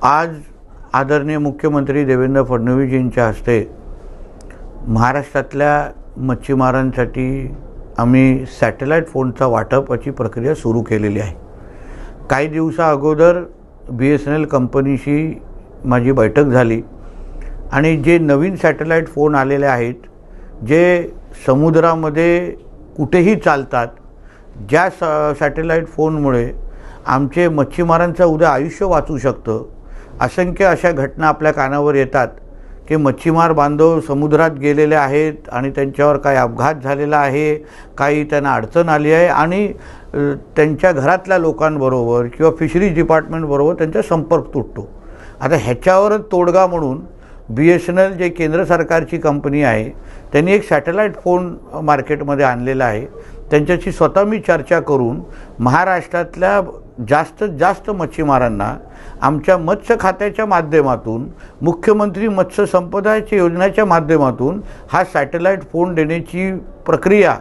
आज आदरणीय मुख्यमंत्री देवेंद्र फडणवीसजींच्या हस्ते महाराष्ट्रातल्या मच्छीमारांसाठी आम्ही सॅटेलाईट फोनचा वाटपाची प्रक्रिया सुरू केलेली आहे। काही दिवसा अगोदर BSNL कंपनीशी माझी बैठक झाली आणि जे नवीन सॅटेलाईट फोन आलेले आहेत, जे समुद्रामध्ये कुठेही चालतात, ज्या सॅटेलाईट फोनमुळे आमचे मच्छीमारांचं उद्या आयुष्य वाचू शकतं। असंख्य अशा घटना आपल्या कानावर येतात की मच्छीमार बांधव समुद्रात गेलेले आहेत आणि त्यांच्यावर काही अपघात झालेला आहे, काही त्यांना अडचण आली आहे आणि त्यांच्या घरातल्या लोकांबरोबर किंवा फिशरीज डिपार्टमेंटबरोबर त्यांचा संपर्क तुटतो। आता ह्याच्यावरच तोडगा म्हणून BSNL जे केंद्र सरकारची कंपनी आहे, त्यांनी एक सॅटेलाईट फोन मार्केटमध्ये आणलेला आहे। त्यांच्याशी स्वतः मी चर्चा करून महाराष्ट्रातल्या जास्तीत जास्त मच्छीमारांना आमच्या मत्स्य खात्याच्या माध्यमातून, मुख्यमंत्री मत्स्य संपदाची योजनेच्या माध्यमातून हा सॅटेलाईट फोन देण्याची प्रक्रिया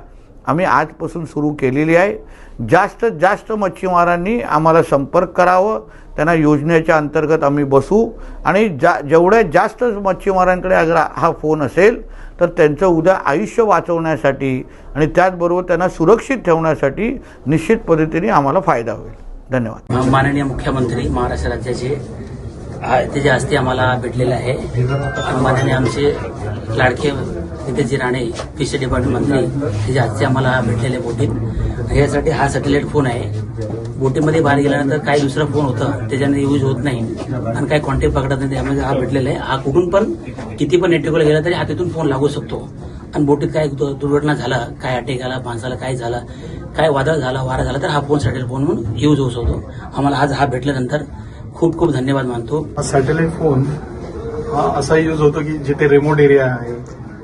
आम्ही आजपासून सुरू केलेली आहे। जास्तीत जास्त मच्छीमारांनी आम्हाला संपर्क करावं, त्यांना योजनेच्या अंतर्गत आम्ही बसू आणि जेवढ्या जास्त मच्छीमारांकडे अगर हा फोन असेल तर त्यांचं उद्या आयुष्य वाचवण्यासाठी आणि त्याचबरोबर त्यांना सुरक्षित ठेवण्यासाठी निश्चित पद्धतीने आम्हाला फायदा होईल। धन्यवाद। माननीय मुख्यमंत्री महाराष्ट्र राज्याचे त्याच्या हस्ते आम्हाला भेटलेले आहे। माननीय आमचे लाडके नितेशजी राणे फिश डिपार्टमेंट मंत्री त्याच्या हस्ते आम्हाला भेटलेले बोटीत। यासाठी हा सॅटेलाईट फोन आहे। बोटीमध्ये बाहेर गेल्यानंतर काही दुसरा फोन होता त्याच्याने यूज होत नाही आणि काही कॉन्टॅक्ट पकडत नाही, त्यामध्ये हा भेटलेला आहे। हा कुठून पण किती पण नेटवर्कला गेला तरी हा तिथून फोन लागू शकतो आणि बोटीत काय दुर्घटना झाला, काय अटॅक आला, माणसाला काय झालं, काय वादळ झाला, वारा झाला तर हा फोन सॅटेलाईट फोन म्हणून यूज होऊ शकतो। आम्हाला आज हा भेटल्यानंतर खूप खूप धन्यवाद मानतो। सॅटेलाईट फोन हा असा यूज होतो की जिथे रिमोट एरिया आहे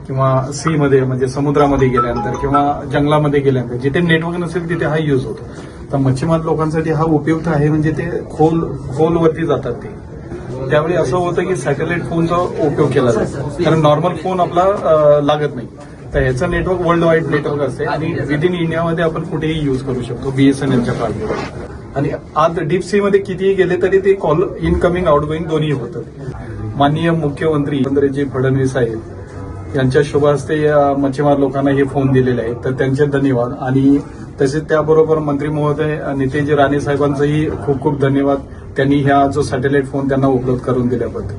किंवा सी मध्ये म्हणजे समुद्रामध्ये गेल्यानंतर किंवा जंगलामध्ये गेल्यानंतर जिथे नेटवर्क नसेल तिथे हा यूज होतो। तर मच्छीमार लोकांसाठी हा उपयुक्त आहे, म्हणजे ते खोलवरती जातात ते, त्यावेळी असं होतं की सॅटेलाईट फोनचा उपयोग केला जातो, कारण नॉर्मल फोन आपला लागत नाही। तर ह्याचं नेटवर्क वर्ल्ड वाईड नेटवर्क असते आणि विदिन इंडियामध्ये आपण कुठेही यूज करू शकतो BSNLच्या कार्डवर। आणि आज डीप सी मध्ये कितीही गेले तरी ते कॉल इनकमिंग आउटगोईंग दोन्ही होतं। माननीय मुख्यमंत्री देवेंद्रजी फडणवीस साहेब यांच्या शुभ हस्ते मच्छीमार लोकांना हे फोन दिलेले आहेत, तर त्यांचे धन्यवाद। आणि तसेच त्याबरोबर मंत्री महोदय नितेशजी राणे साहेबांचंही खूप खूप धन्यवाद, त्यांनी ह्या जो सॅटेलाईट फोन त्यांना उपलब्ध करून दिल्याबद्दल।